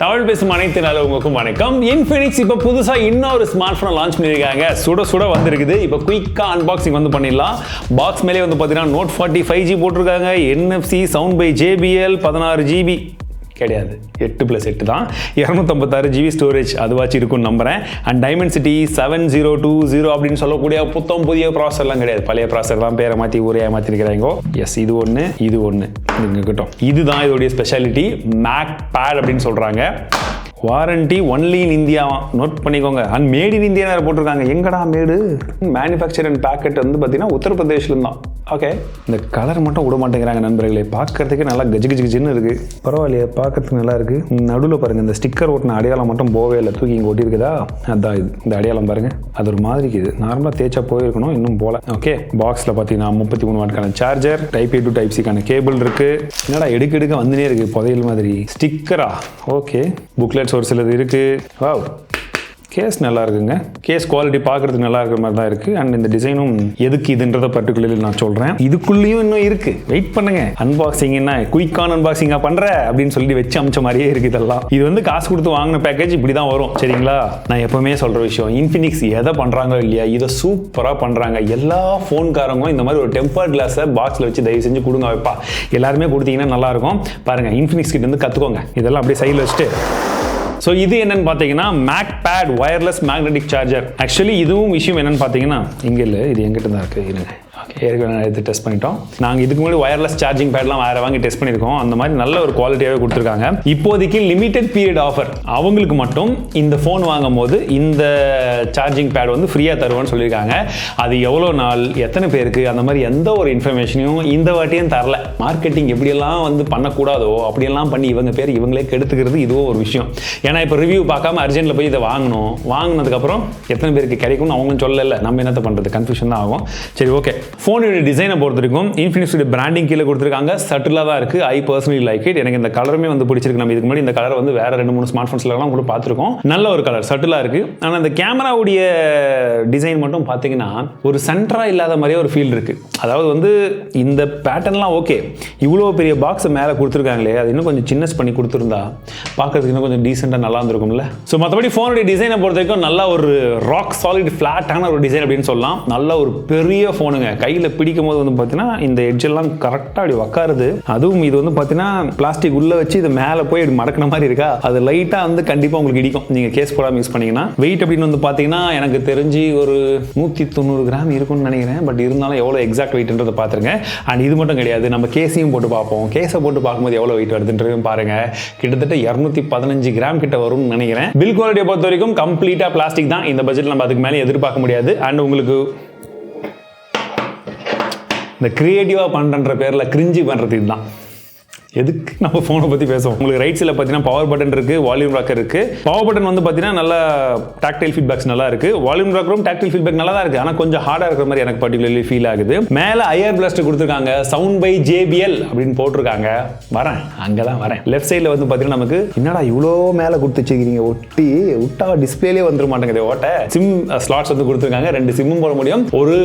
தமிழ் பேசும் அனைத்து நல்லவங்களுக்கும் வணக்கம். Infinix இப்போ புதுசா இன்னொரு ஸ்மார்ட் போன் லான்ச் பண்ணிருக்காங்க. சுட வந்திருக்குது. இப்போ குயிக்கா அன்பாக்சிங் வந்து பண்ணிடலாம். பாக்ஸ் மேலே வந்து பார்த்தீங்கன்னா Note 40 5G போட்டிருக்காங்க. NFC sound by JBL 16GB கிடையாது, 8+8 தான், 256GB ஸ்டோரேஜ் அதுவாச்சு இருக்கும்னு நம்புறேன். அண்ட் டைமென்சிட்டி 7020 அப்படின்னு சொல்லக்கூடிய புத்தம் புதிய ப்ராசர்லாம் கிடையாது, பழைய ப்ராசர் தான், பேரை மாற்றி ஊரே மாற்றிருக்கிறாங்க. எஸ், இது ஒன்று இருக்கட்டும். இதுதான் இதோடைய ஸ்பெஷாலிட்டி. மேக் பேட் அப்படின்னு சொல்கிறாங்க. Warranty only in India, note பண்ணிக்கோங்க. அண்ட் மேட் இன் இந்தியா வேறு போட்டிருக்காங்க. எங்கடா மேடு? மேனுஃபேக்சர் அண்ட் பேக்கெட் வந்து பார்த்தீங்கன்னா உத்தரப்பிரதேஷ்ல தான். ஓகே, இந்த கலர் மட்டும் விட மாட்டேங்கிறாங்க நண்பர்களே. பார்க்கறதுக்கு நல்லா கஜின்னு இருக்கு. பரவாயில்லையே, பார்க்கறதுக்கு நல்லா இருக்கு. நடுவில் பாருங்க, இந்த ஸ்டிக்கர் ஓட்டின அடையாளம் மட்டும் போவே இல்லை, தூக்கி இங்கே ஒட்டியிருக்குதா? அதான் இது, இந்த அடையாளம் பாருங்க, அது ஒரு மாதிரி இருக்குது. நார்மலாக தேய்ச்சா போயிருக்கணும், இன்னும் போல. ஓகே, பாக்ஸில் பார்த்தீங்கன்னா 33 வாட்கான charger, Type A to Type C cable இருக்கு. என்னடா எடுக்க வந்துனே இருக்கு புதையல் மாதிரி. ஸ்டிக்கரா? ஓகே, புக்லெட்ஸ் ஒரு சிலது இருக்கு. வாவ், கேஸ் நல்லா இருக்குங்க. கேஸ் குவாலிட்டி பார்க்கறதுக்கு நல்லா இருக்கிற மாதிரி தான் இருக்கு. அண்ட் இந்த டிசைனும் எதுக்கு இதுன்றத பர்டிகுலர்லி நான் சொல்றேன். இதுக்குள்ளேயும் இன்னும் இருக்கு, வெயிட் பண்ணுங்க. அன்பாக்சிங் என்ன குயிக்கான அன்பாக்சிங்கா பண்ற அப்படின்னு சொல்லி வச்சு அமிச்ச மாதிரியே இருக்கு இதெல்லாம். இது வந்து காசு கொடுத்து வாங்கின பேக்கேஜ் இப்படி தான் வரும், சரிங்களா? நான் எப்பவுமே சொல்ற விஷயம், இன்ஃபினிக்ஸ் எதை பண்றாங்களோ இல்லையா, இதை சூப்பரா பண்றாங்க. எல்லா போன்காரங்களும் இந்த மாதிரி ஒரு டெம்பர் கிளாஸை பாக்ஸ்ல வச்சு தயவு செஞ்சு கொடுங்க வைப்பா. எல்லாருமே கொடுத்தீங்கன்னா நல்லா இருக்கும். பாருங்க, இன்ஃபினிக்ஸ் கிட்ட இருந்து கத்துக்கோங்க. இதெல்லாம் அப்படியே சைடில் வச்சுட்டு. ஸோ இது என்னன்னு பார்த்தீங்கன்னா mag pad wireless magnetic charger. Actually இதுவும் விஷயம் என்னன்னு பார்த்தீங்கன்னா, இங்கே இல்லை, இது எங்கிட்ட தான் இருக்குது. இருங்க, ஏற்கனவே எடுத்து டெஸ்ட் பண்ணிட்டோம். நாங்கள் இதுக்கு முன்னாடி வயர்லெஸ் சார்ஜிங் பேட்லாம் வேறு வாங்கி டெஸ்ட் பண்ணியிருக்கோம். அந்த மாதிரி நல்ல ஒரு குவாலிட்டியாகவே கொடுத்துருக்காங்க. இப்போதைக்கு லிமிடெட் பீரியட் ஆஃபர், அவங்களுக்கு மட்டும் இந்த ஃபோன் வாங்கும் போது இந்த சார்ஜிங் பேட் வந்து ஃப்ரீயாக தருவோன்னு சொல்லியிருக்காங்க. அது எவ்வளோ நாள், எத்தனை பேருக்கு, அந்த மாதிரி எந்த ஒரு இன்ஃபர்மேஷனையும் இந்த வாட்டியும் தரல. மார்க்கெட்டிங் எப்படியெல்லாம் வந்து பண்ணக்கூடாதோ அப்படியெல்லாம் பண்ணி இவங்க பேர் இவங்களே கெடுத்துக்கிறது இதுவும் ஒரு விஷயம். ஏன்னா இப்போ ரிவ்யூ பார்க்காம அர்ஜென்ட்டில் போய் இதை வாங்கணும், வாங்கினதுக்கப்புறம் எத்தனை பேருக்கு கிடைக்கும்னு அவங்களும் சொல்லலை. நம்ம என்னத்தை பண்ணுறது, கன்ஃபியூஷன் தான் ஆகும். சரி, ஓகே. ஃபோனுடைய டிசைனை பொறுத்த வரைக்கும் இன்ஃபினிக்ஸோட பிராண்டிங் கீழே கொடுத்துருக்காங்க. சட்டிலாக தான் இருக்குது. I personally like it. எனக்கு இந்த கலருமே வந்து பிடிச்சிருக்கு. நம்ம இதுக்கு முன்னாடி இந்த கலர் வந்து வேற 2-3 ஸ்மார்ட் ஃபோன்ஸ்லாம் கூட பார்த்துருக்கோம். நல்ல ஒரு கலர், சட்டிலாக இருக்குது. ஆனால் இந்த கேமராவுடைய டிசைன் மட்டும் பார்த்தீங்கன்னா ஒரு சென்டரா இல்லாத மாதிரியே ஒரு ஃபீல் இருக்குது. அதாவது வந்து இந்த பேட்டர்ன்லாம் ஓகே, இவ்வளோ பெரிய பாக்ஸை மேலே கொடுத்துருக்காங்களே, அது இன்னும் கொஞ்சம் சின்னஸ் பண்ணி கொடுத்துருந்தா பார்க்கறதுக்கு இன்னும் கொஞ்சம் டீசெண்டாக நல்லா இருந்திருக்கும்ல. ஸோ மற்றபடி ஃபோனுடைய டிசைனை பொறுத்த வரைக்கும் நல்ல ஒரு ராக் சாலிட் ஃப்ளாட்டான ஒரு டிசைன் அப்படின்னு சொல்லலாம். நல்ல ஒரு பெரிய ஃபோனுங்க. கையில் பிடிக்கும் போது வந்து பார்த்தீங்கன்னா இந்த எட்ஜ் எல்லாம் கரெக்டாக அப்படி உக்காருது. அதுவும் இது வந்து பார்த்தீங்கன்னா பிளாஸ்டிக் உள்ள வச்சு இது மேலே போய் இப்படி மடக்கின மாதிரி இருக்கா, அது லைட்டாக வந்து கண்டிப்பாக உங்களுக்கு இடிக்கும் நீங்கள் கேஸ் போடாமல் யூஸ் பண்ணீங்கன்னா. வெயிட் அப்படின்னு வந்து பார்த்தீங்கன்னா எனக்கு தெரிஞ்சு ஒரு 190 கிராம் இருக்கும்னு நினைக்கிறேன். பட் இருந்தாலும் எவ்வளோ எக்ஸாக்ட் வெயிட்ன்றதை பார்த்துருங்க. அண்ட் இது மட்டும் கிடையாது, நம்ம கேஸையும் போட்டு பார்ப்போம். கேஸை போட்டு பார்க்கும்போது எவ்வளோ வெயிட் வருதுன்றதையும் பாருங்க. கிட்டத்தட்ட 215 கிராம் கிட்ட வரும்னு நினைக்கிறேன். பில் குவாலிட்டியை பொறுத்த வரைக்கும் கம்ப்ளீட்டாக பிளாஸ்டிக் தான். இந்த பட்ஜெட் நம்ம அதுக்கு மேலே எதிர்பார்க்க முடியாது. அண்ட் உங்களுக்கு இந்த கிரியேட்டிவாக பண்ணுற பேரில் கிரிஞ்சி பண்ணுறது இதுதான். எதுக்கு நம்ம ஃபோனை பற்றி பேசுவோம். உங்களுக்கு ரைட் சைடில் பார்த்தீங்கன்னா பவர் பட்டன் இருக்குது, வால்யூம் ராக்கர் இருக்குது. பவர் பட்டன் வந்து பார்த்தீங்கன்னா நல்லா டாக்டைல் ஃபீட்பேக்ஸ் நல்லா இருக்குது. வால்யூம் ராக்கரும் டாக்டைல் ஃபீட்பேக் நல்லா தான் இருக்குது. ஆனால் கொஞ்சம் ஹார்டாக இருக்கிற மாதிரி எனக்கு பர்டிகுலர்லி ஃபீல் ஆகுது. மேலே ஐஆர் பிளாஸ்டர் கொடுத்துருக்காங்க, சவுண்ட் பை JBL அப்படின்னு போட்டிருக்காங்க. அங்கே தான் வரேன். லெஃப்ட் சைடில் வந்து பார்த்தீங்கன்னா நமக்கு என்னடா இவ்வளோ மேலே கொடுத்து வச்சுக்கிறீங்க, ஒட்டி விட்டா டிஸ்பிளேலே வந்துட மாட்டேங்குது ஓட்ட. சிம் ஸ்லாட்ஸ் வந்து கொடுத்துருக்காங்க, 2 சிம்மும் போட முடியும். ஒரு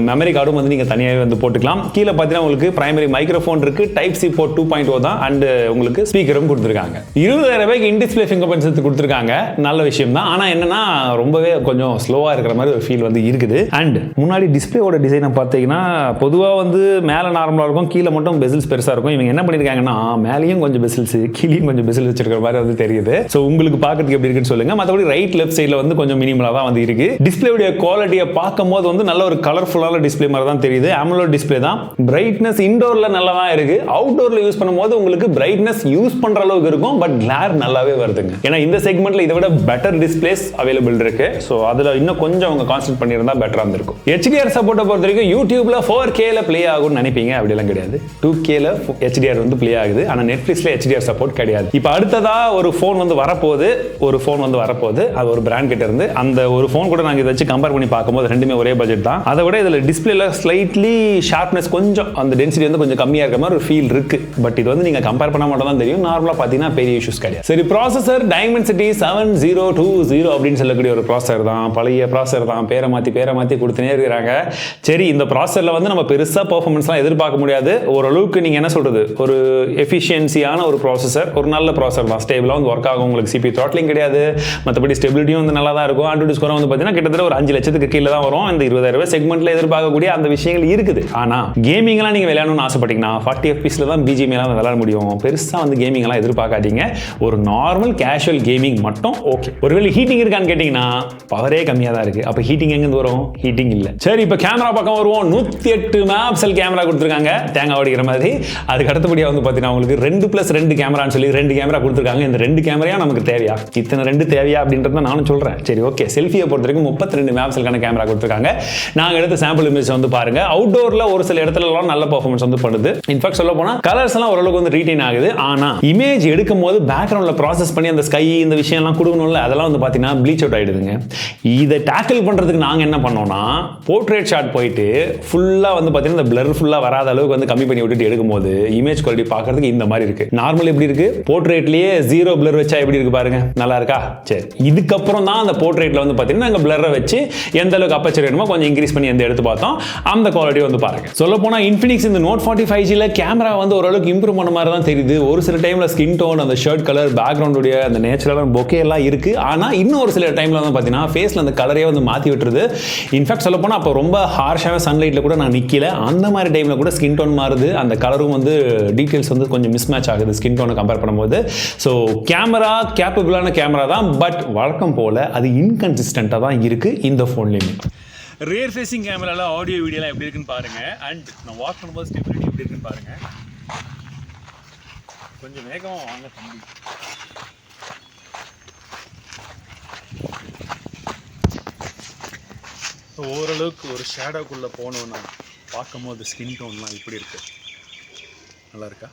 மெமரி கார்டும் வந்து நீங்கள் தனியாகவே வந்து போட்டுக்கலாம். கீழே பார்த்தீங்கன்னா உங்களுக்கு பிரைமரி மைக்ரோஃபோன் இருக்குது, Type C போர்ட் 2.0 தான். அண்ட் உங்களுக்கு ஸ்பீக்கரும் கொடுத்துருக்காங்க. 20,000 ரூபாய்க்கு இன் டிஸ்பிளே ஃபிங்கர் பிரிண்ட் கொடுத்துருக்காங்க. நல்ல விஷயம் தான். ஆனால் என்னன்னா ரொம்பவே கொஞ்சம் ஸ்லோவாக இருக்கிற மாதிரி ஒரு ஃபீல் வந்து இருக்குது. அண்ட் முன்னாடி டிஸ்பிளேவோட டிசைனை பார்த்தீங்கன்னா பொதுவாக வந்து மேலே நார்மலாக இருக்கும், கீழே மட்டும் பெசில்ஸ் பெருசாக இருக்கும். இவங்க என்ன பண்ணியிருக்காங்கன்னா மேலேயும் கொஞ்சம் பெசில்ஸ், கீழேயும் கொஞ்சம் பெசில்ஸ் வச்சிருக்கிற மாதிரி வந்து தெரியுது. ஸோ உங்களுக்கு பார்க்கறதுக்கு எப்படி இருக்குன்னு சொல்லுங்க. மற்றபடி ரைட் லெஃப்ட் சைடில் வந்து கொஞ்சம் மினிமலாக தான் வந்து இருக்கு. டிஸ்பிளேவுடைய குவாலிட்டியை பார்க்கும்போது வந்து நல்ல ஒரு கலர்ஃபுல்லான டிஸ்பிளே மாதிரி தான் தெரியுது. AMOLED டிஸ்பிளே தான். பிரைட்னஸ் இன்டோர்ல நல்லா தான் இருக்கு. அவுட்டோர்ல யூஸ் பண்ணும்போது உங்களுக்கு பிரைட்னஸ் யூஸ் பண்ற அளவுக்கு இருக்கும். பட் கிளார் நல்லாவே வருதுங்க. ஏன்னா இந்த செக்மெண்ட்ல இதை விட பெட்டர் டிஸ்பிளேஸ் அவைலபிள் இருக்கு. ஸோ அதுல இன்னும் கொஞ்சம் அவங்க கான்சென்ட் பண்ணியிருந்தா பெட்டரா இருந்திருக்கும். HDR சப்போர்ட்டை பொறுத்த வரைக்கும் யூடியூப்ல 4Kல பிளே ஆகும்னு நினைப்பீங்க, அப்படிலாம் கிடையாது. 2Kல HDR வந்து பிளே ஆகுது. ஆனால் நெட்ஃபிளிக்ஸ்ல HDR சப்போர்ட் கிடையாது. இப்போ அடுத்ததா ஒரு ஃபோன் வந்து வரப்போகுது. அது ஒரு பிராண்ட் கிட்ட இருந்து. அந்த ஒரு ஃபோன் கூட நாங்கள் இதை வச்சு கம்பேர் பண்ணி பார்க்கும்போது ரெண்டுமே ஒரே பட்ஜெட் தான். அதை விட இதில் டிஸ்பிளேல ஸ்லைட்லி ஷார்ப்னஸ் கொஞ்சம் அந்த டென்சிட்டி வந்து கொஞ்சம் கம்மியாக இருக்கிற மாதிரி ஒரு ஃபீல் இருக்கு. பட் இது வந்து நீங்கள் கம்பேர் பண்ண மட்டும் தான் தெரியும். நார்மலாக பார்த்தீங்கன்னா பெரிய இஷ்யூஸ் கிடையாது. சரி, ப்ராசஸர் Dimensity 7020 அப்படின்னு சொல்லக்கூடிய ஒரு ப்ராசஸர் தான். பழைய ப்ராசஸர் தான், பேரை மாற்றி கொடுத்துனே இருக்கிறாங்க. சரி, இந்த ப்ராசஸரில் வந்து நம்ம பெருசாக பர்ஃபார்மன்ஸ்லாம் எதிர்பார்க்க முடியாது. ஓரளவுக்கு நீங்கள் என்ன சொல்கிறது, ஒரு எஃபிஷியன்சியான ஒரு ப்ராசஸர், ஒரு நல்ல ப்ராசஸர் தான். ஸ்டேபிளாக வந்து ஒர்க் ஆகும். உங்களுக்கு CPU த்ராட்லிங் கிடையாது. மற்றபடி ஸ்டெபிலிட்டியும் வந்து நல்லா தான் இருக்கும். ஆண்ட்ராய்டு ஸ்கோர் வந்து பார்த்தீங்கன்னா கிட்டத்தட்ட ஒரு 5 லட்சத்துக்கு கீழே தான் வரும். இந்த 20,000 செக்மெண்ட்டில் எதிர்பார்க்கக்கூடிய அந்த விஷயங்கள் இருக்குது. ஆனால் கேமிங்லாம் நீங்கள் விளையாடணும்னு ஆசைப்பட்டீங்கன்னா 40 FPS தான் BGM எல்லாம் விளையாட முடியும். பெருசாக வந்து கேமிங்லாம் எதிர்பார்க்காதீங்க. ஒரு நார்மல் கேஷுவல் கேமிங் மட்டும் ஓகே. ஒருவேளை ஹீட்டிங் இருக்கான்னு கேட்டிங்கன்னா பவரே கம்மியாக தான் இருக்குது. அப்போ ஹீட்டிங் எங்கேருந்து வரும்? ஹீட்டிங் இல்லை. சரி, இப்போ கேமரா பக்கம் வருவோம். 108 மெகாபிக்சல் கேமரா கொடுத்துருக்காங்க, தேங்காய் உடைக்கிற மாதிரி. அதுக்கு அடுத்தபடியாக வந்து பார்த்தீங்கன்னா உங்களுக்கு 2+2 கேமரான்னு சொல்லி 2 கேமரா கொடுத்துருக்காங்க. இந்த 2 கேமரா நமக்கு தேவையா? இத்தனை 2 தேவையா அப்படின்றத நானும் சொல்கிறேன். சரி, ஓகே. செல்ஃபியை பொறுத்த வரைக்கும் 32 மெகாபிக்சலுக்கான கேமரா கொடுத்துருக்காங்க. நாங்கள் எடுத்த சாம்பிள் இமேஜ் வந்து பாருங்க. அவுட்டோரில் ஒரு சில இடத்துலலாம் நல்ல பர்ஃபார்மன்ஸ் வந்து பண்ணுது. இன்ஃபேக்ட் சொல்ல போனால் கலர்ஸ் எல்லாம் ஓரளவுக்கு வந்து ரீட்டைன் ஆகுது. ஆனால் இமேஜ் எடுக்கும் போது பேக்ரவுண்டில் ப்ராசஸ் பண்ணி அந்த ஸ்கை இந்த விஷயம்லாம் கொடுக்கணும்ல, அதெல்லாம் வந்து பார்த்தீங்கன்னா ப்ளீச் அவுட் ஆகிடுதுங்க. இதை டேக்கிள் பண்ணுறதுக்கு நாங்கள் என்ன பண்ணோம்னா, போர்ட்ரேட் ஷாட் போயிட்டு ஃபுல்லாக வந்து பார்த்தீங்கன்னா இந்த பிளர் ஃபுல்லாக வராத அளவுக்கு வந்து கம்மி பண்ணி விட்டுட்டு எடுக்கும்போது இமேஜ் குவாலிட்டி பார்க்கறதுக்கு இந்த மாதிரி இருக்கு. நார்மல் எப்படி இருக்கு? போர்ட்ரேட்லேயே 0 பிளர் வச்சா எப்படி இருக்கு பாருங்க, நல்லா இருக்கா? சரி, இதுக்கப்புறம் தான் அந்த போர்ட்ரேட்டில் வந்து பார்த்தீங்கன்னா நாங்கள் பிளரை வச்சு எந்த அளவுக்கு அப்பச்சர் வேணுமோ கொஞ்சம் இன்க்ரீஸ் பண்ணி எந்த எடுத்து பார்த்தோம். அந்த குவாலிட்டி வந்து பாருங்க. சொல்ல போனால் Infinix இந்த Note 40 5Gல கேமரா வந்து ஓரளவுக்கு இம்ப்ரூவ் பண்ண மாதிரி தான் தெரியுது. ஒரு சில டைம்ல ஸ்கின் டோன், அந்த ஷர்ட் கலர், பேக்ரவுண்டுடைய அந்த நேச்சுரலான பொக்கே எல்லாம் இருக்கு. ஆனால் இன்னும் ஒரு சில டைம்ல வந்து பார்த்தீங்கன்னா ஃபேஸ்ல அந்த கலரே வந்து மாற்றி விட்டுருது. இன்ஃபேக்ட் சொல்ல போனால் அப்போ ரொம்ப ஹார்ஷான சன்லைட்டில் கூட நான் நிற்கல. அந்த மாதிரி டைமில் கூட ஸ்கின் டோன் மாறுது. அந்த கலரும் வந்து டீட்டெயில்ஸ் வந்து கொஞ்சம் மிஸ் மேட்ச் ஆகுது ஸ்கின் டோனை கம்பேர் பண்ணும்போது. ஸோ கேமரா கேப்பபிளான கேமரா தான், பட் வழக்கம் போல் அது இன்கன்சிஸ்டண்ட்டாக தான் இருக்குது இந்த ஃபோன்லேயுமே. ரியர் ஃபேஸிங் கேமராவில் ஆடியோ வீடியோலாம் எப்படி இருக்குன்னு பாருங்கள். அண்ட் நான் வாக் பண்ணும்போது ஸ்டெபிலிட்டி எப்படி இருக்குன்னு பாருங்கள். கொஞ்சம் வேகமாக வாங்க தம்பி. ஓரளவுக்கு ஒரு ஷேடோக்குள்ளே போனோன்னா பார்க்கும்போது ஸ்கின் டோன்லாம் இப்படி இருக்குது. நல்லா இருக்கா?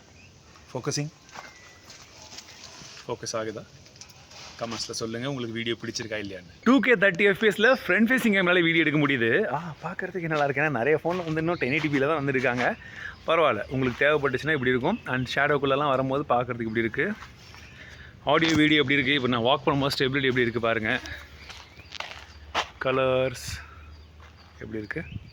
ஃபோக்கஸ் ஆகுதா? கமெண்ட்ஸில் சொல்லுங்கள் உங்களுக்கு வீடியோ பிடிச்சிருக்கா இல்லையான்னு. 2K 30 FPSல ஃப்ரண்ட் ஃபேஸிங் கேமரால வீடியோ எடுக்க முடியுது. பார்க்குறதுக்கு நல்லா இருக்கு. ஏன்னா நிறைய ஃபோனில் வந்து இன்னும் 1080pல தான் வந்துருக்காங்க. பரவாயில்ல, உங்களுக்கு தேவைப்பட்டுச்சுன்னா இப்படி இருக்கும். அண்ட் ஷேடோக்குள்ளெல்லாம் வரும்போது பார்க்குறதுக்கு இப்படி இருக்குது. ஆடியோ வீடியோ எப்படி இருக்குது? இப்போ நான் வாக் பண்ணும்போது ஸ்டெபிலிட்டி எப்படி இருக்குது பாருங்கள். கலர்ஸ் எப்படி இருக்குது?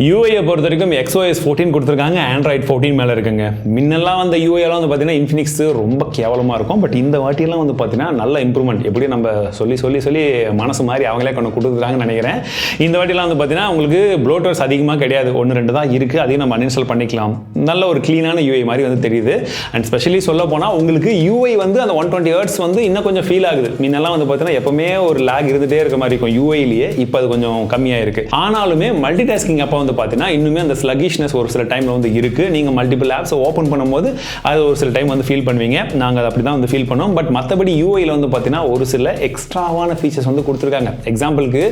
யூஐயை பொறுத்த வரைக்கும் XOS 14 கொடுத்துருக்காங்க, Android 14 மேலே இருக்குங்க. முன்னெல்லாம் வந்து யூஐலாம் வந்து பார்த்தீங்கன்னா Infinix ரொம்ப கேவலமாக இருக்கும். பட் இந்த வாட்டியெல்லாம் வந்து பார்த்தீங்கன்னா நல்ல இம்ப்ரூவ்மெண்ட். எப்படி நம்ம சொல்லி மனசு மாதிரி அவங்களே கொண்டு கொடுத்துருக்காங்கன்னு நினைக்கிறேன். இந்த வாட்டியெல்லாம் வந்து பார்த்தீங்கன்னா உங்களுக்கு ப்ளோட்டர்ஸ் அதிகமாக கிடையாது, 1-2 தான் இருக்குது. அதையும் நம்ம அன்இன்ஸ்டால் பண்ணிக்கலாம். நல்ல ஒரு க்ளீனான யூஐ மாதிரி வந்து தெரியுது. அண்ட் ஸ்பெஷலி சொல்ல போனால் உங்களுக்கு யூஐ வந்து அந்த 120 Hz வந்து இன்னும் கொஞ்சம் ஃபீல் ஆகுது. முன்னெல்லாம் வந்து பார்த்தீங்கன்னா எப்பவுமே ஒரு லேக் இருந்துகிட்டே இருக்க மாதிரி இருக்கும் யூஐலேயே. இப்போ அது கொஞ்சம் கம்மியாக இருக்குது. ஆனாலுமே மல்டி டாஸ்கிங் அப்போ வந்து பார்த்தீங்கன்னா இன்னுமே அந்த ஸ்லகிஷ்னஸ் ஒரு சில டைமில் வந்து இருக்குது. நீங்கள் மல்டிபிள் ஆப்ஸை ஓப்பன் பண்ணும்போது அது ஒரு சில டைம் வந்து ஃபீல் பண்ணுவீங்க. நாங்கள் அதை அப்படி தான் வந்து ஃபீல் பண்ணோம். பட் மற்றபடி யூஐயில் வந்து பார்த்தீங்கன்னா ஒரு சில எக்ஸ்ட்ராவான ஃபீச்சர்ஸ் வந்து கொடுத்துருக்காங்க. எக்ஸாம்பிளுக்கு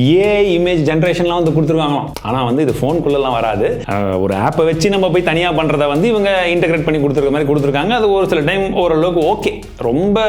AI இமேஜ் ஜென்ரேஷன்லாம் வந்து கொடுத்துருக்காங்களாம். ஆனால் வந்து இது ஃபோனுக்குள்ளெல்லாம் வராது. ஒரு ஆப்பை வச்சு நம்ம போய் தனியாக பண்ணுறதை வந்து இவங்க இன்டெகிரேட் பண்ணி கொடுத்துருக்க மாதிரி கொடுத்துருக்காங்க. அது ஒரு சில டைம் ஓரளவுக்கு ஓகே. ரொம்ப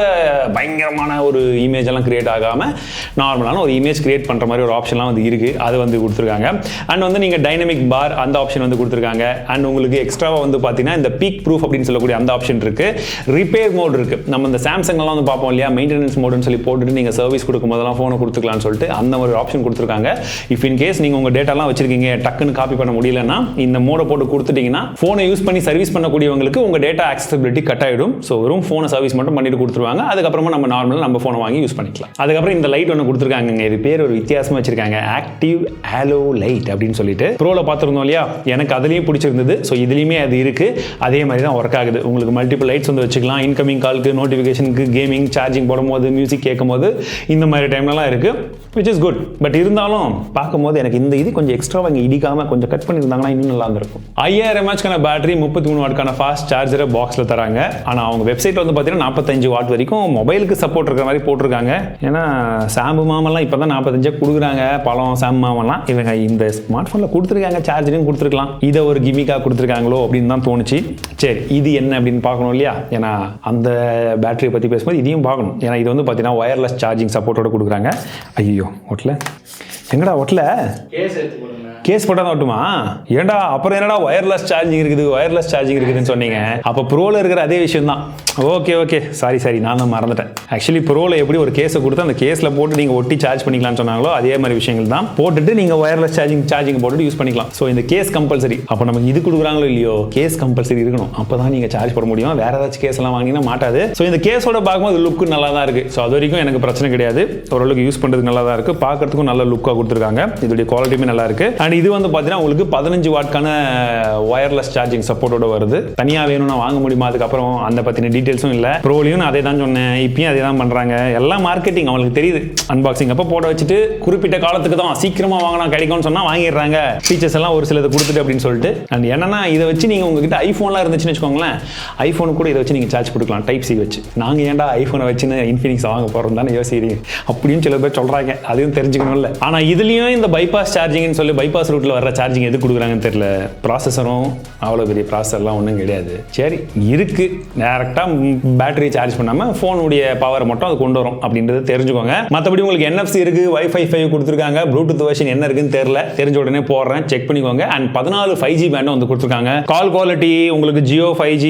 பயங்கரமான ஒரு இமேஜ் எல்லாம் கிரியேட் ஆகாமல் நார்மலான ஒரு இமேஜ் கிரியேட் பண்ணுற மாதிரி ஒரு ஆப்ஷன்லாம் வந்து இருக்குது. அது வந்து கொடுத்துருக்காங்க. அண்ட் வந்து நீங்கள் டைனமிக் பார் அந்த ஆப்ஷன் வந்து கொடுத்துருக்காங்க. அண்ட் உங்களுக்கு எக்ஸ்ட்ராவாக வந்து பார்த்தீங்கன்னா இந்த பீக் ப்ரூஃப் அப்படின்னு சொல்லக்கூடிய அந்த ஆப்ஷன் இருக்குது. ரிப்பேர் மோட் இருக்குது. நம்ம இந்த சாம்சங்லாம் வந்து பார்ப்போம் இல்லையா, மெயின்டெனன்ஸ் மோடுன்னு சொல்லி போட்டுட்டு நீங்கள் சர்வீஸ் கொடுக்கும் போதெல்லாம் ஃபோனை கொடுத்துக்கலாம்னு சொல்லிட்டு அந்த ஒரு ஆப்ஷன் கொடுத்துருக்காங்க. இஃப் இன் கேஸ் நீங்கள் உங்கள் டேட்டாலாம் வச்சிருக்கீங்க, டக்குன்னு காப்பி பண்ண முடியலன்னா இந்த மோடை போட்டு கொடுத்துட்டீங்கன்னா ஃபோனை யூஸ் பண்ணி சர்வீஸ் பண்ணக்கூடியவங்களுக்கு உங்கள் டேட்டா ஆக்சசிபிலிட்டி கட் ஆகிடும். ஸோ வெறும் ஃபோனை சர்வீஸ் மட்டும் பண்ணிட்டு கொடுத்துருவாங்க. அதுக்கப்புறமா நம்ம நார்மலாக நம்ம ஃபோனை வாங்கி யூஸ் பண்ணிக்கலாம். அதுக்கப்புறம் இந்த லைட் ஒன்று கொடுத்துருக்காங்க. இது பேர் ஒரு வித்தியாசமாக வச்சிருக்காங்க, ஆக்டிவ் ஹாலோ லைட் அப்படின்னு சொல்லிட்டு. ப்ரோல பார்த்துருந்தோம் இல்லையா, எனக்கு அதுலேயும் பிடிச்சிருந்தது. ஸோ இதுலேயுமே அது இருக்குது. அதே மாதிரி தான் ஒர்க் ஆகுது. உங்களுக்கு மல்டிபிள் லைட்ஸ் வந்து வச்சுக்கலாம். இன்கமிங் காலுக்கு, நோட்டிஃபிகேஷனுக்கு, கேமிங், சார்ஜிங் போடும்போது, மியூசிக் கேட்கும் போது இந்த மாதிரி டைம்லலாம் இருக்குது. Which is good. பட் இருந்தாலும் பார்க்கும்போது எனக்கு இந்த இது கொஞ்சம் எக்ஸ்ட்ராவாக இங்கே இடிக்காமல் கொஞ்சம் கட் பண்ணியிருந்தாங்கன்னா இன்னும் நல்லா இருந்திருக்கும். 5000 mAh பேட்டரி, 33 வாட்க்கான ஃபாஸ்ட் சார்ஜரை பாக்ஸில் தராங்க. ஆனால் அவங்க வெப்சைட்டில் வந்து பார்த்தீங்கன்னா 45 வாட் வரைக்கும் மொபைலுக்கு சப்போர்ட் இருக்கிற மாதிரி போட்டிருக்காங்க. ஏன்னா சாம்பு மாமெல்லாம் இப்போ தான் 45 கொடுக்குறாங்க. பழம் சாம்பு மாமெல்லாம் இவங்க இந்த ஸ்மார்ட் ஃபோனில் கொடுத்துருக்காங்க. சார்ஜரையும் கொடுத்துருக்கலாம். இதை ஒரு கிமிக்காக கொடுத்துருக்காங்களோ அப்படின்னு தான் தோணுச்சு. சரி, இது என்ன அப்படின்னு பார்க்கணும் இல்லையா. ஏன்னா அந்த பேட்டரியை பற்றி பேசும்போது இதையும் பார்க்கணும். ஏன்னா இது வந்து பார்த்தீங்கன்னா ஒயர்லெஸ் சார்ஜிங் சப்போர்ட்டோட கொடுக்குறாங்க. ஐயோ ஒட்டல, எங்கடா ஒட்டல, கேஸ் போட்டால் தான் ஓட்டுமா? ஏன்டா அப்புறம் என்னடா ஒயர்லெஸ் சார்ஜிங் இருக்குதுன்னு சொன்னீங்க. அப்போ ப்ரோவில் இருக்கிற அதே விஷயம் தான். ஓகே சாரி நான் தான் மறந்துட்டேன். ஆக்சுவலி ப்ரோவில் எப்படி ஒரு கேஸை கொடுத்து அந்த கேஸில் போட்டு நீங்கள் ஒட்டி சார்ஜ் பண்ணிக்கலாம்னு சொன்னாங்களோ அதே மாதிரி விஷயங்கள் தான். போட்டுட்டு நீங்கள் ஒயர்லெஸ் சார்ஜிங் போட்டுட்டு யூஸ் பண்ணிக்கலாம். ஸோ இந்த கேஸ் கம்பல்சரி. அப்போ நமக்கு இது கொடுக்குறாங்களோ இல்லையோ, கேஸ் கம்பல்சரி இருக்கணும். அப்போ தான் நீங்கள் சார்ஜ் போட முடியும். வேற ஏதாச்சும் கேஸ் எல்லாம் வாங்கினா மாட்டாது. ஸோ இந்த கேஸோட பார்க்கும்போது லுக்கு நல்லா தான் இருக்குது. ஸோ அது வரைக்கும் எனக்கு பிரச்சனை கிடையாது. ஓரளவுக்கு யூஸ் பண்ணுறதுக்கு நல்லா தான் இருக்குது. பார்க்கறதுக்கும் நல்ல லுக்காக கொடுத்துருக்காங்க. இதோடைய குவாலிட்டியுமே நல்லா இருக்குது. அண்ட் இது வந்து பார்த்தீங்கன்னா உங்களுக்கு 15 வாட்கான ஒயர்லெஸ் சார்ஜிங் சப்போர்ட்டோட வருது. தனியாக வேணும்னா வாங்க முடியுமா? அதுக்கப்புறம் அந்த பற்றின டீட்டெயில்ஸும் இல்லை. ப்ரோலையும் அதே தான் சொன்னேன், இப்பயும் அதே தான் பண்ணுறாங்க. எல்லாம் மார்க்கெட்டிங் அவங்களுக்கு தெரியுது. அன்பாக்சிங் அப்போ போட வச்சுட்டு குறிப்பிட்ட காலத்துக்கு தான் சீக்கிரமாக வாங்கினா கிடைக்கும்னு சொன்னால் வாங்கிடுறாங்க. ஃபீச்சர்ஸ் எல்லாம் ஒரு சிலதை கொடுத்துட்டு அப்படின்னு சொல்லிட்டு. அண்ட் என்னன்னா இதை வச்சு நீங்கள் உங்ககிட்ட ஐஃபோன்லாம் இருந்துச்சுன்னு வச்சுக்கோங்களேன், ஐஃபோனு கூட இதை வச்சு நீங்கள் சார்ஜ் கொடுக்கலாம் டைப் சி வச்சு. நாங்கள் ஏன்டா ஐஃபோனை வச்சுன்னு இன்ஃபினிக்ஸ் வாங்க போகிறோம் தானே யோசிக்கிறீங்க அப்படின்னு சில பேர் சொல்கிறாங்க. அதையும் தெரிஞ்சுக்கணும்ல. ஆனால் இதுலேயும் இந்த பைபாஸ் சார்ஜிங்னு சொல்லி பைபாஸ் ரூட்டில் வர சார்ஜிங் எது கொடுக்குறாங்கன்னு தெரியல. ப்ராசஸரும் அவ்வளோ பெரிய ப்ராசஸர்லாம் ஒன்றும் கிடையாது. சரி இருக்குது, டேரெக்டாக பேட்டரி சார்ஜ் பண்ணாமல் ஃபோனுடைய பவரை மட்டும் அது கொண்டு வரும் அப்படின்றது தெரிஞ்சுக்கோங்க. மற்றபடி உங்களுக்கு NFC இருக்குது, Wi-Fi 5 கொடுத்துருக்காங்க. ப்ளூடூத் வெர்ஷன் என்ன இருக்குன்னு தெரியல, தெரிஞ்ச உடனே போடுறேன், செக் பண்ணிக்கோங்க. அண்ட் 14 5G பேண்டும் வந்து கொடுத்துருக்காங்க. கால் குவாலிட்டி உங்களுக்கு ஜியோ 5G,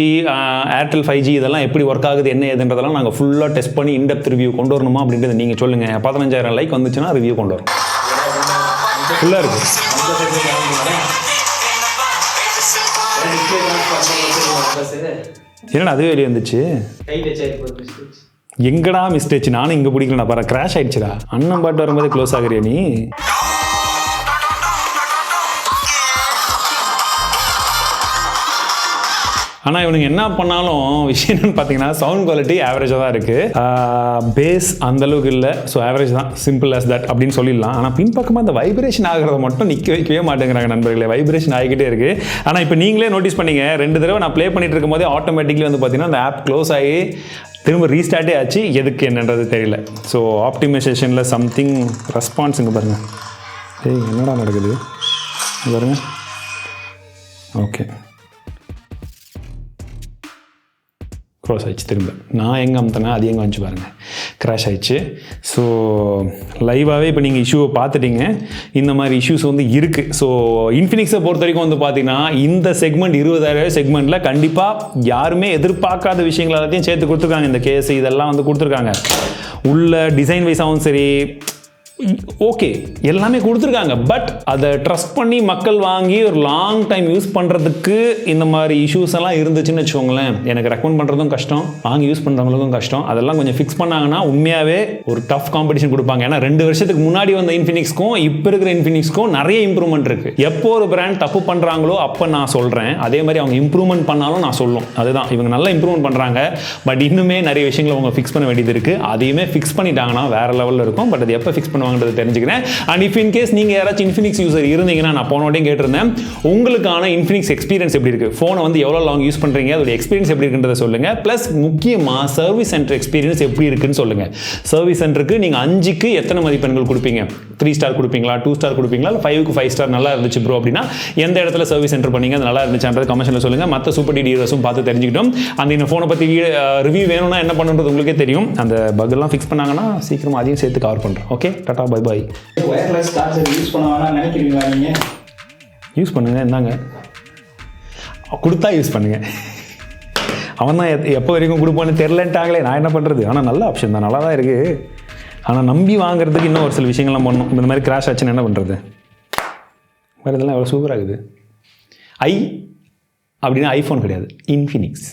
ஏர்டெல் 5G இதெல்லாம் எப்படி ஒர்க் ஆகுது என்ன ஏதுன்றதெல்லாம் நாங்கள் ஃபுல்லாக டெஸ்ட் பண்ணி இன்டெப்த் ரிவ்யூ கொண்டு வரணுமா அப்படின்றது நீங்கள் சொல்லுங்கள். 15,000 லைக் வந்துச்சுன்னா ரிவ்யூ கொண்டு வரும். ஃபுல்லாக இருக்குது. என்னடா அதுவே வெளியே வந்துச்சு? எங்கடா மிஸ்டேக்? நானும் இங்கே பிடிக்கலடா, பாரு கிராஷ் ஆயிடுச்சுடா. அண்ணன் பாட்டு வரும்போதே க்ளோஸ் ஆகுறியா நீ? ஆனால் இவனுங்க என்ன பண்ணாலும் விஷயம் என்னன்னு பார்த்தீங்கன்னா சவுண்ட் குவாலிட்டி ஆவரேஜாக தான் இருக்குது. பேஸ் அந்தளவுக்கு இல்லை. ஸோ ஆவரேஜ் தான், சிம்பிள் ஆஸ் தட் அப்படின்னு சொல்லிடலாம். ஆனால் பின்பக்கமாக அந்த வைப்ரேஷன் ஆகிறத மட்டும் நிற்க வைக்கவே மாட்டேங்கிறாங்க நண்பர்களே. வைப்ரேஷன் ஆகிக்கிட்டே இருக்குது. ஆனால் இப்போ நீங்களே நோட்டீஸ் பண்ணீங்க, 2 தடவை நான் ப்ளே பண்ணிட்டு இருக்கும் போதே ஆட்டோமேட்டிக்லி வந்து பார்த்தீங்கன்னா அந்த ஆப் க்ளோஸ் ஆகி திரும்ப ரீஸ்டார்ட்டே ஆச்சு. எதுக்கு என்னன்றது தெரியல. ஸோ ஆப்டிமைசேஷனில் சம்திங் ரெஸ்பான்ஸுங்க பாருங்கள். என்னடா நடக்குது பாருங்கள். ஓகே, க்ளோஸ் ஆயிடுச்சு. திரும்ப நான் எங்கே அமுத்தனா அது எங்கே வந்துச்சு பாருங்கள், க்ராஷ் ஆயிடுச்சு. ஸோ லைவாகவே இப்போ நீங்கள் இஷ்யூவை பார்த்துட்டீங்க. இந்த மாதிரி இஷ்யூஸ் வந்து இருக்குது. ஸோ இன்ஃபினிக்ஸை பொறுத்த வரைக்கும் வந்து பார்த்தீங்கன்னா இந்த செக்மெண்ட் 20,000 செக்மெண்ட்டில் கண்டிப்பாக யாருமே எதிர்பார்க்காத விஷயங்கள் எல்லாத்தையும் சேர்த்து கொடுத்துருக்காங்க. இந்த கேஸ் இதெல்லாம் வந்து கொடுத்துருக்காங்க. உள்ள டிசைன் வைஸாகவும் சரி, ஓகே எல்லாமே கொடுத்துருக்காங்க. பட் அதை ட்ரஸ்ட் பண்ணி மக்கள் வாங்கி ஒரு லாங் டைம் யூஸ் பண்ணுறதுக்கு இந்த மாதிரி இஷ்யூஸ் எல்லாம் இருந்துச்சுன்னு வச்சுக்கோங்களேன், எனக்கு ரெக்கமெண்ட் பண்ணுறதும் கஷ்டம், வாங்கி யூஸ் பண்ணுறவங்களுக்கும் கஷ்டம். அதெல்லாம் கொஞ்சம் ஃபிக்ஸ் பண்ணாங்கன்னா உண்மையாகவே ஒரு டஃப் காம்படிஷன் கொடுப்பாங்க. ஏன்னா 2 வருஷத்துக்கு முன்னாடி வந்த இன்ஃபினிக்ஸ்க்கும் இப்போ இருக்கிற இன்ஃபினிக்ஸ்க்கும் நிறைய இம்ப்ரூவ்மெண்ட் இருக்குது. எப்போ ஒரு பிராண்ட் தப்பு பண்ணுறாங்களோ அப்போ நான் சொல்கிறேன், அதே மாதிரி அவங்க இம்ப்ரூவ்மெண்ட் பண்ணாலும் நான் சொல்லும். அதுதான் இவங்க நல்லா இம்ப்ரூவ்மெண்ட் பண்ணுறாங்க. பட் இன்னுமே நிறைய விஷயங்களை அவங்க ஃபிக்ஸ் பண்ண வேண்டியது இருக்குது. அதையுமே ஃபிக்ஸ் பண்ணிட்டாங்கன்னா வேற லெவலில் இருக்கும். பட் அது எப்போ ஃபிக்ஸ் பண்ணுவாங்கன்றது தெரிஞ்சுக்கிறேன். அண்ட் இஃப் இன் கேஸ் நீங்கள் யாராச்சும் இன்ஃபினிக்ஸ் யூசர் இருந்தீங்கன்னா, நான் போன வாட்டியும் கேட்டிருந்தேன், உங்களுக்கான இன்ஃபினிக்ஸ் எக்ஸ்பீரியன்ஸ் எப்படி இருக்குது, ஃபோனை வந்து எவ்வளோ லாங் யூஸ் பண்ணுறீங்க, அதோட எக்ஸ்பீரியன்ஸ் எப்படி இருக்குன்றதை சொல்லுங்கள். ப்ளஸ் முக்கியமாக சர்வீஸ் சென்டர் எக்ஸ்பீரியன்ஸ் எப்படி இருக்குன்னு சொல்லுங்கள். சர்வீஸ் சென்டருக்கு நீங்கள் 5க்கு எத்தனை மதிப்பெண்கள் கொடுப்பீங்க? 3 ஸ்டார் கொடுப்பீங்களா, 2 ஸ்டார் கொடுப்பீங்களா, இல்லை 5க்கு 5 ஸ்டார் நல்லா இருந்துச்சு ப்ரோ அப்படின்னா எந்த இடத்துல சர்வீஸ் சென்டர் பண்ணீங்க, அது நல்லா இருந்துச்சுன்றது கமெண்ட்ஸில் சொல்லுங்கள். மற்ற சூப்பர் டீலர்ஸும் பார்த்து தெரிஞ்சுக்கிட்டோம். அந்த இந்த ஃபோனை பற்றி ரிவ்யூ வேணும்னா என்ன பண்ணுறது உங்களுக்கே தெரியும். அந்த பக்கெல்லாம் ஃபிக்ஸ் பண்ணாங்கன்னா சீக்கிரமாக அதையும் சேர்த்து கவர் பண்ணுறேன். Okay, ta ta bye bye. Wireless charger use பண்ண வேணாம்னு நினைக்கிறீங்களா? நீங்கள் யூஸ் பண்ணுங்க, என்னங்க கொடுத்தா யூஸ் பண்ணுங்க. அவன் தான் எப்போ வரைக்கும் கொடுப்பான்னு தெரிலன்ட்டாங்களே, நான் என்ன பண்ணுறது? ஆனால் நல்ல ஆப்ஷன் தான், நல்லா தான் இருக்குது. ஆனால் நம்பி வாங்குறதுக்கு இன்னும் ஒரு சில விஷயங்கள்லாம் பண்ணணும். இந்த மாதிரி கிராஷ் ஆச்சுன்னு என்ன பண்ணுறது? வேறு இதெல்லாம் எவ்வளோ சூப்பராக இருக்குது. அப்படின்னா ஐஃபோன் கிடையாது, இன்ஃபினிக்ஸ்.